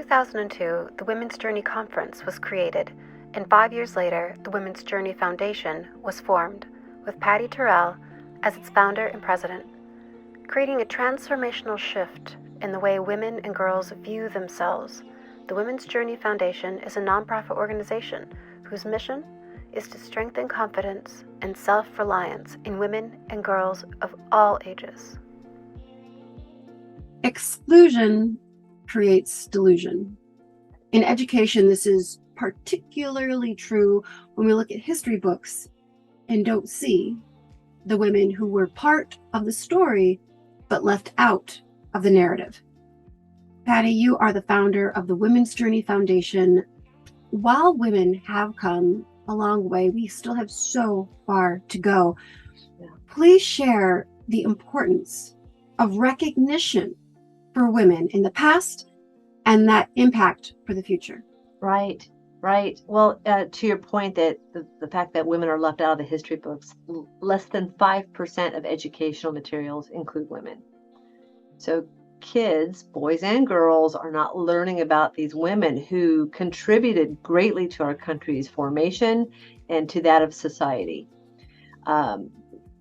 2002, the Women's Journey Conference was created, and 5 years later, the Women's Journey Foundation was formed, with Patty Turrell as its founder and president, creating a transformational shift in the way women and girls view themselves. The Women's Journey Foundation is a nonprofit organization whose mission is to strengthen confidence and self-reliance in women and girls of all ages. Exclusion creates delusion. In education, this is particularly true when we look at history books and don't see the women who were part of the story but left out of the narrative. Patty, you are the founder of the Women's Journey Foundation. While women have come a long way, we still have so far to go. Please share the importance of recognition for women in the past and that impact for the future. Right. Well, to your point that the fact that women are left out of the history books, less than 5% of educational materials include women. So kids, boys and girls, are not learning about these women who contributed greatly to our country's formation and to that of society.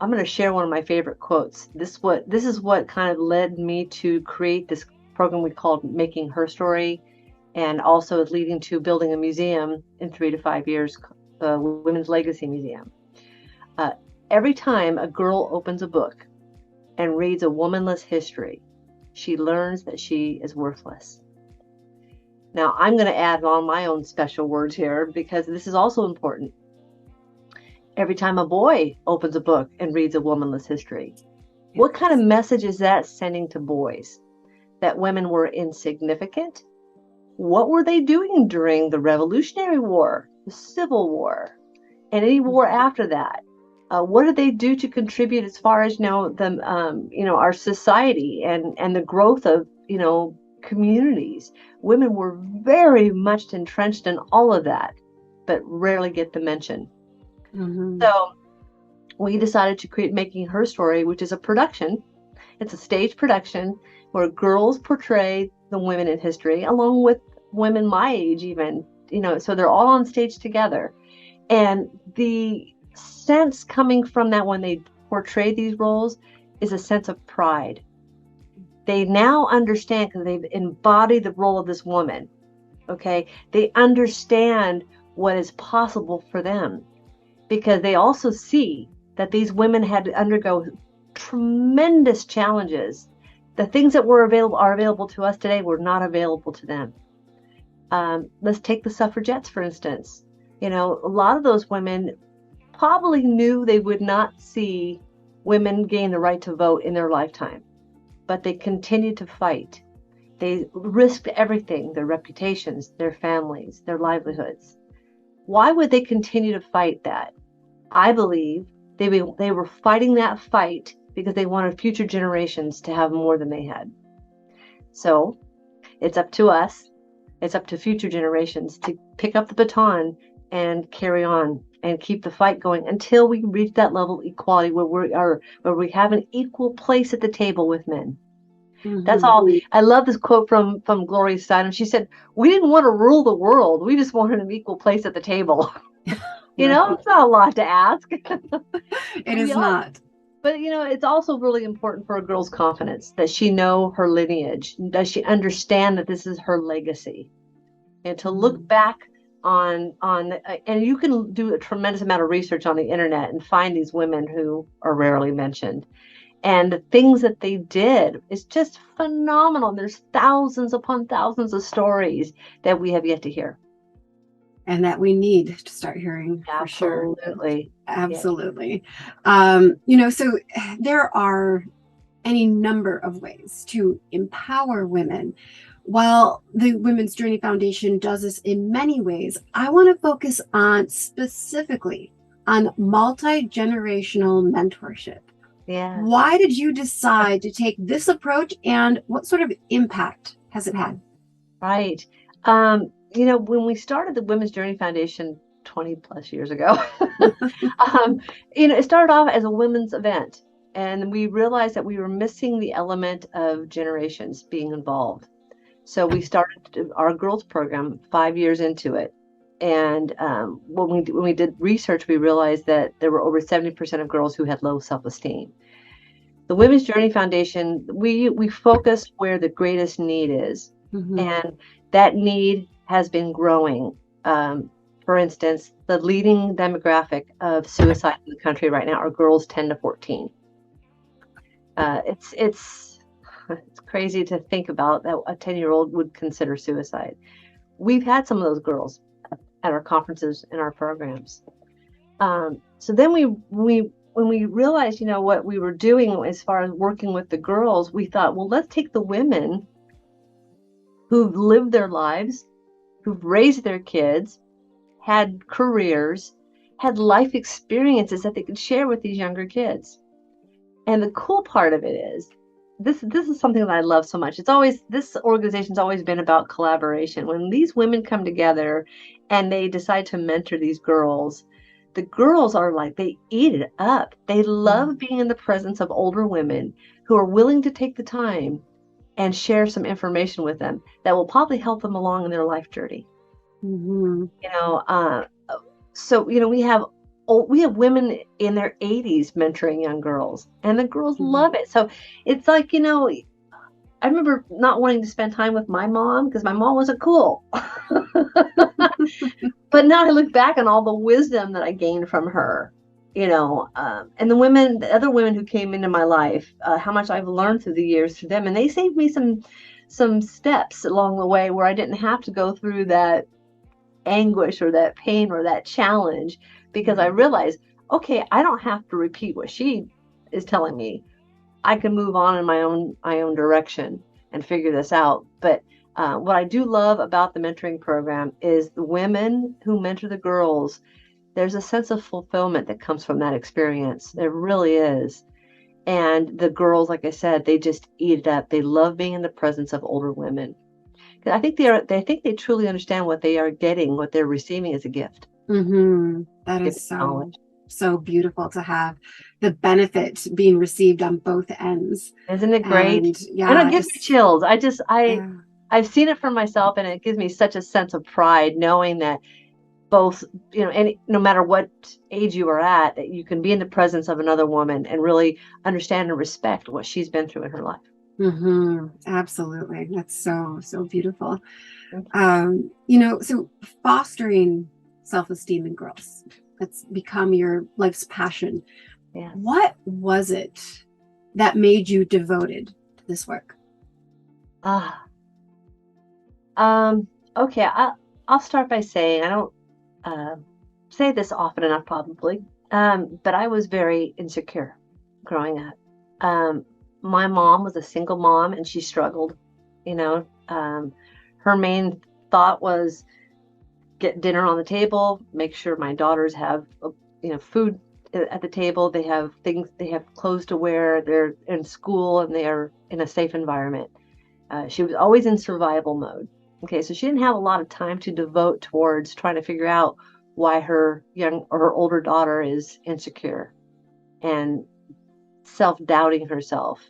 I'm going to share one of my favorite quotes. This is what kind of led me to create this program we called Making Her Story, and also is leading to building a museum in 3 to 5 years, the Women's Legacy Museum. Every time a girl opens a book and reads a womanless history, she learns that she is worthless. Now, I'm going to add on my own special words here because this is also important. Every time a boy opens a book and reads a womanless history, what kind of message is that sending to boys? That women were insignificant? What were they doing during the Revolutionary War, the Civil War, and any war after that? What did they do to contribute as far as our society and the growth of communities? Women were very much entrenched in all of that, but rarely get the mention. Mm-hmm. So we decided to create Making Her Story, which is a production. It's a stage production where girls portray the women in history, along with women my age even, so they're all on stage together. And the sense coming from that when they portray these roles is a sense of pride. They now understand because they've embodied the role of this woman. Okay. They understand what is possible for them because they also see that these women had to undergo tremendous challenges. The things that are available to us today were not available to them. Let's take the suffragettes, for instance. A lot of those women probably knew they would not see women gain the right to vote in their lifetime, but they continued to fight. They risked everything, their reputations, their families, their livelihoods. Why would they continue to fight that? I believe they were fighting that fight because they wanted future generations to have more than they had. So it's up to us. It's up to future generations to pick up the baton and carry on and keep the fight going until we reach that level of equality where we have an equal place at the table with men. Mm-hmm. That's all. I love this quote from Gloria Steinem. She said, "We didn't want to rule the world. We just wanted an equal place at the table." It's not a lot to ask. It is not. But, it's also really important for a girl's confidence that she know her lineage. Does she understand that this is her legacy? And to look back on, and you can do a tremendous amount of research on the internet and find these women who are rarely mentioned. And the things that they did is just phenomenal. There's thousands upon thousands of stories that we have yet to hear. And that we need to start hearing. Absolutely. Absolutely. Yeah. So there are any number of ways to empower women. While the Women's Journey Foundation does this in many ways, I want to focus specifically on multi-generational mentorship. Yeah. Why did you decide to take this approach and what sort of impact has it had? Right. When we started the Women's Journey Foundation 20 plus years ago, it started off as a women's event. And we realized that we were missing the element of generations being involved. So we started our girls program 5 years into it. And when we did research, we realized that there were over 70% of girls who had low self-esteem. The Women's Journey Foundation, we focus where the greatest need is. And that need has been growing. For instance, the leading demographic of suicide in the country right now are girls 10 to 14. It's crazy to think about that a 10-year-old would consider suicide. We've had some of those girls at our conferences and our programs. So then when we realized, what we were doing as far as working with the girls, we thought, well, let's take the women who've lived their lives, who've raised their kids, had careers, had life experiences that they could share with these younger kids. And the cool part of it is, this is something that I love so much. This organization's always been about collaboration. When these women come together and they decide to mentor these girls, the girls are like, they eat it up. They love being in the presence of older women who are willing to take the time and share some information with them that will probably help them along in their life journey. So we have women in their 80s mentoring young girls, and the girls love it. So it's like, I remember not wanting to spend time with my mom because my mom wasn't cool. But now I look back on all the wisdom that I gained from her, and the other women who came into my life, how much I've learned through the years through them. And they saved me some steps along the way where I didn't have to go through that anguish or that pain or that challenge, because I realized, okay, I don't have to repeat what she is telling me. I can move on in my own direction and figure this out. But what I do love about the mentoring program is the women who mentor the girls. There's a sense of fulfillment that comes from that experience. There really is. And the girls, like I said, they just eat it up. They love being in the presence of older women. I think they truly understand what they are getting, what they're receiving as a gift. That is so beautiful to have the benefit being received on both ends. Isn't it great? And it gives me chills. I've seen it for myself, and it gives me such a sense of pride knowing that both, and no matter what age you are at, that you can be in the presence of another woman and really understand and respect what she's been through in her life. Absolutely. That's so beautiful. So fostering self-esteem in girls, that's become your life's passion. Yeah. What was it that made you devoted to this work? Okay, I'll start by saying, I don't say this often enough probably, but I was very insecure growing up. My mom was a single mom, and she struggled. Her main thought was get dinner on the table, make sure my daughters have food at the table, they have clothes to wear, they're in school, and they are in a safe environment. She was always in survival mode. Okay, so she didn't have a lot of time to devote towards trying to figure out why her older daughter is insecure and self-doubting herself.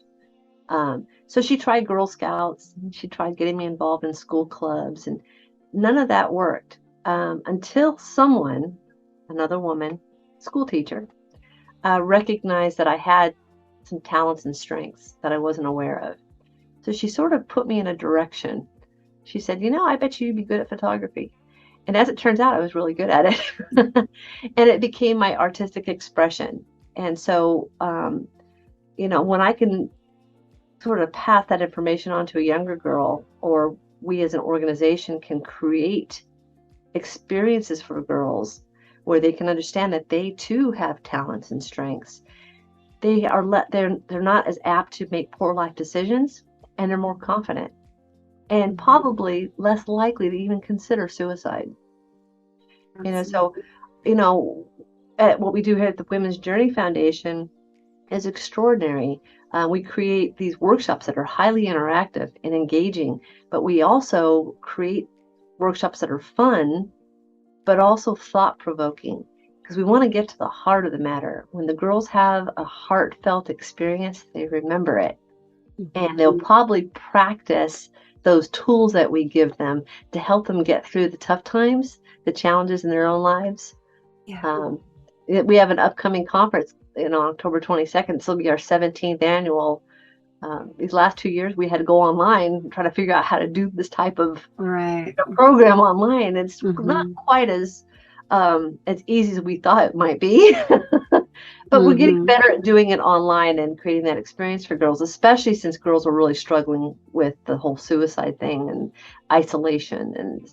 So she tried Girl Scouts, she tried getting me involved in school clubs, and none of that worked until another woman, school teacher, recognized that I had some talents and strengths that I wasn't aware of. So she sort of put me in a direction. She said, I bet you'd be good at photography. And as it turns out, I was really good at it. And it became my artistic expression. And so, when I can sort of pass that information on to a younger girl, or we as an organization can create experiences for girls where they can understand that they too have talents and strengths, they're not as apt to make poor life decisions, and they're more confident and probably less likely to even consider suicide. So what we do here at the Women's Journey Foundation is extraordinary. We create these workshops that are highly interactive and engaging, but we also create workshops that are fun, but also thought-provoking, because we want to get to the heart of the matter. When the girls have a heartfelt experience, they remember it, and they'll probably practice those tools that we give them to help them get through the tough times, the challenges in their own lives. Yeah. We have an upcoming conference, October 22nd. This will be our 17th annual. These last 2 years, we had to go online and try to figure out how to do this type of program online. It's not quite as easy as we thought it might be. But we're getting better at doing it online and creating that experience for girls, especially since girls are really struggling with the whole suicide thing and isolation and,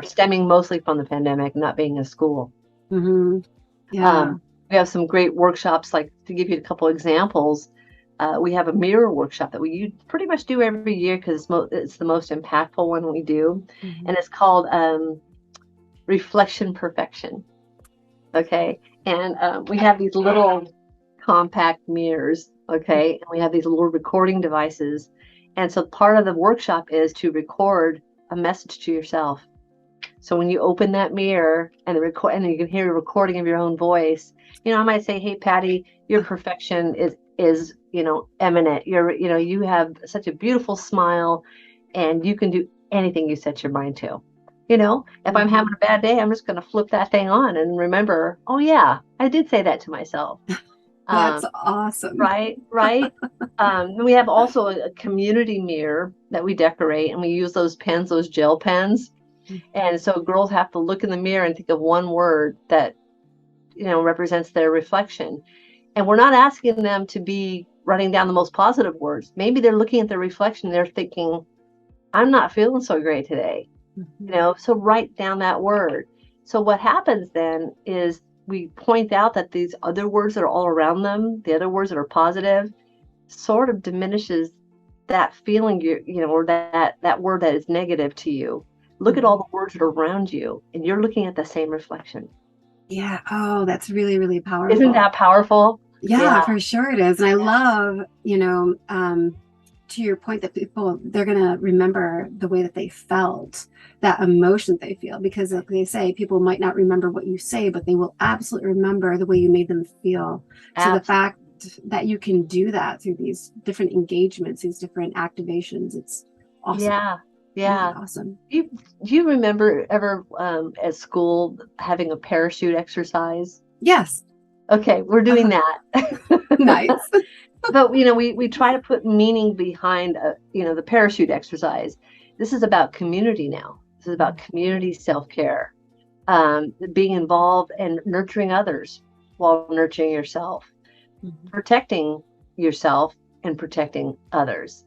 stemming mostly from the pandemic, not being in school. Yeah. We have some great workshops, like to give you a couple examples. We have a mirror workshop that we pretty much do every year because it's the most impactful one we do. And it's called Reflection Perfection. Okay. And we have these little compact mirrors. Okay. And we have these little recording devices. And so part of the workshop is to record a message to yourself. So when you open that mirror and and you can hear a recording of your own voice, I might say, "Hey, Patty, your perfection is eminent. You have such a beautiful smile and you can do anything you set your mind to." If I'm having a bad day, I'm just going to flip that thing on and remember, oh yeah, I did say that to myself. That's awesome. Right. We have also a community mirror that we decorate, and we use those gel pens. And so girls have to look in the mirror and think of one word that, represents their reflection. And we're not asking them to be writing down the most positive words. Maybe they're looking at their reflection. They're thinking, I'm not feeling so great today. So write down that word. So what happens then is we point out that these other words that are all around them, the other words that are positive, sort of diminishes that feeling, or that word that is negative to you. Look at all the words that are around you, and you're looking at the same reflection. Yeah. Oh, that's really, really powerful. Isn't that powerful? Yeah, for sure it is. And I love, to your point that they're going to remember the way that they felt, that emotion they feel, because like they say, people might not remember what you say, but they will absolutely remember the way you made them feel. So the fact that you can do that through these different engagements, these different activations, it's awesome. Yeah. Really awesome. Do you remember ever at school having a parachute exercise? Yes. Okay, we're doing that. Nice. But we try to put meaning behind the parachute exercise. This is about community now. This is about community self-care, being involved and nurturing others while nurturing yourself, protecting yourself and protecting others.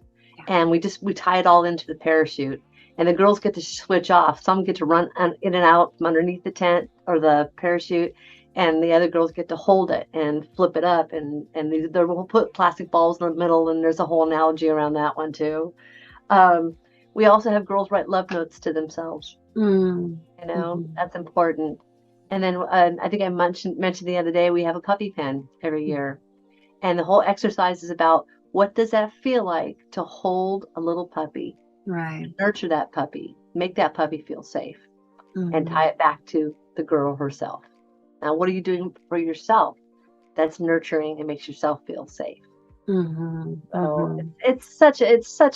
And we tie it all into the parachute, and the girls get to switch off. Some get to run in and out from underneath the tent or the parachute, and the other girls get to hold it and flip it up, and we'll put plastic balls in the middle, and there's a whole analogy around that one too. We also have girls write love notes to themselves. That's important. And then I think I mentioned the other day, we have a puppy pen every year, and the whole exercise is about what does that feel like to hold a little puppy, right? Nurture that puppy, make that puppy feel safe, and tie it back to the girl herself. Now, what are you doing for yourself that's nurturing and makes yourself feel safe? It's such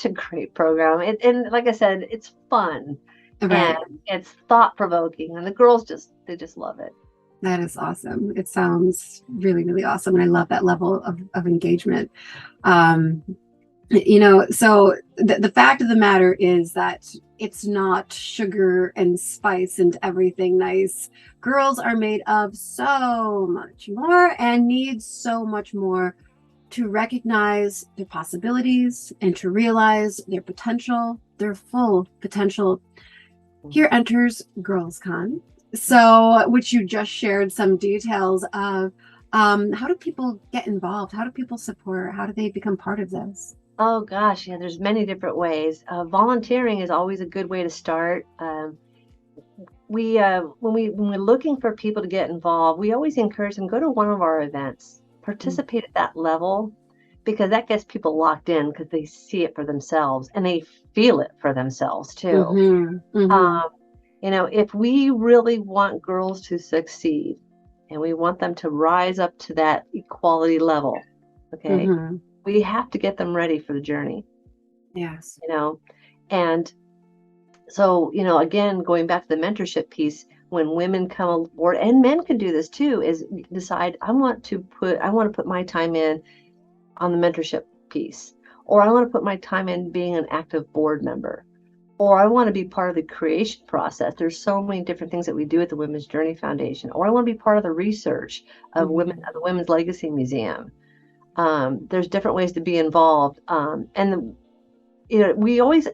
a great program, and like I said, it's fun, and it's thought provoking, and the girls they just love it. That is awesome. It sounds really, really awesome, and I love that level of engagement. So the fact of the matter is that it's not sugar and spice and everything nice. Girls are made of so much more and need so much more to recognize their possibilities and to realize their potential, their full potential. Here enters GirlsCon, so which you just shared some details of. How do people get involved? How do people support? How do they become part of this? Oh gosh, yeah, there's many different ways. Volunteering is always a good way to start. When we're looking for people to get involved, we always encourage them, go to one of our events, participate at that level, because that gets people locked in because they see it for themselves and they feel it for themselves too. If we really want girls to succeed and we want them to rise up to that equality level, okay, we have to get them ready for the journey. Yes. And so, again, going back to the mentorship piece, when women come aboard, and men can do this too, is decide, I want to put my time in on the mentorship piece, or I want to put my time in being an active board member, or I want to be part of the creation process. There's so many different things that we do at the Women's Journey Foundation, or I want to be part of the research of the Women's Legacy Museum. There's different ways to be involved. We always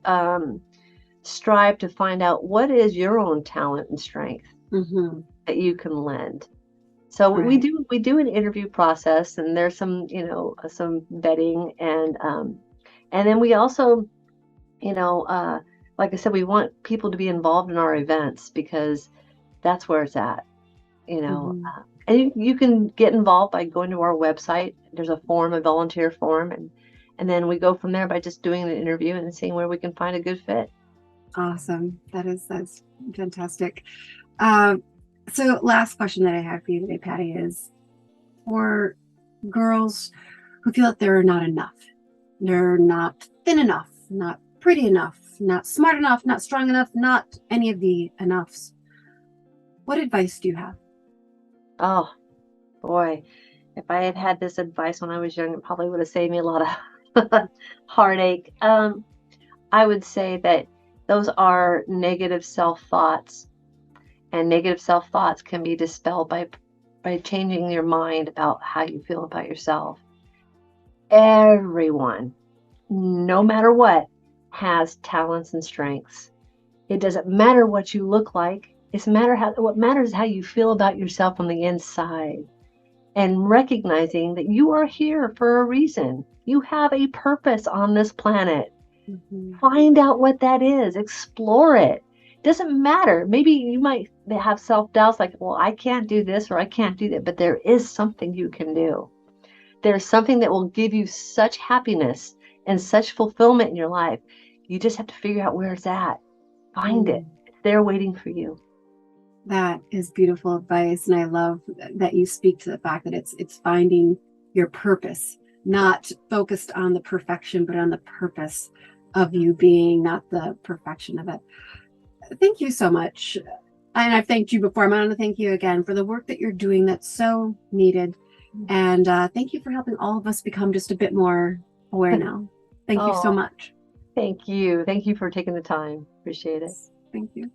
strive to find out what is your own talent and strength that you can lend. So we do an interview process, and there's some vetting, and then we also, like I said, we want people to be involved in our events, because that's where it's at, and you can get involved by going to our website. There's a volunteer form, and then we go from there by just doing an interview and seeing where we can find a good fit. Awesome. That's fantastic. So last question that I have for you today, Patty, is for girls who feel that they're not enough. They're not thin enough, not pretty enough, not smart enough, not strong enough, not any of the enoughs. What advice do you have? Oh, boy. If I had had this advice when I was young, it probably would have saved me a lot of heartache. I would say that those are negative self-thoughts, and negative self-thoughts can be dispelled by changing your mind about how you feel about yourself. Everyone, no matter what, has talents and strengths. It doesn't matter what you look like. What matters is how you feel about yourself on the inside, and recognizing that you are here for a reason. You have a purpose on this planet. Find out what that is. Explore it. Doesn't matter. Maybe you might have self-doubts like, well, I can't do this, or I can't do that, but there is something you can do. There's something that will give you such happiness and such fulfillment in your life. You just have to figure out where it's at. Find it. It's there waiting for you. That is beautiful advice. And I love that you speak to the fact that it's finding your purpose, not focused on the perfection, but on the purpose of you being, not the perfection of it. Thank you so much. And I've thanked you before. I'm going to thank you again for the work that you're doing that's so needed. And thank you for helping all of us become just a bit more aware now. Thank you so much. Thank you. Thank you for taking the time. Appreciate it. Thank you.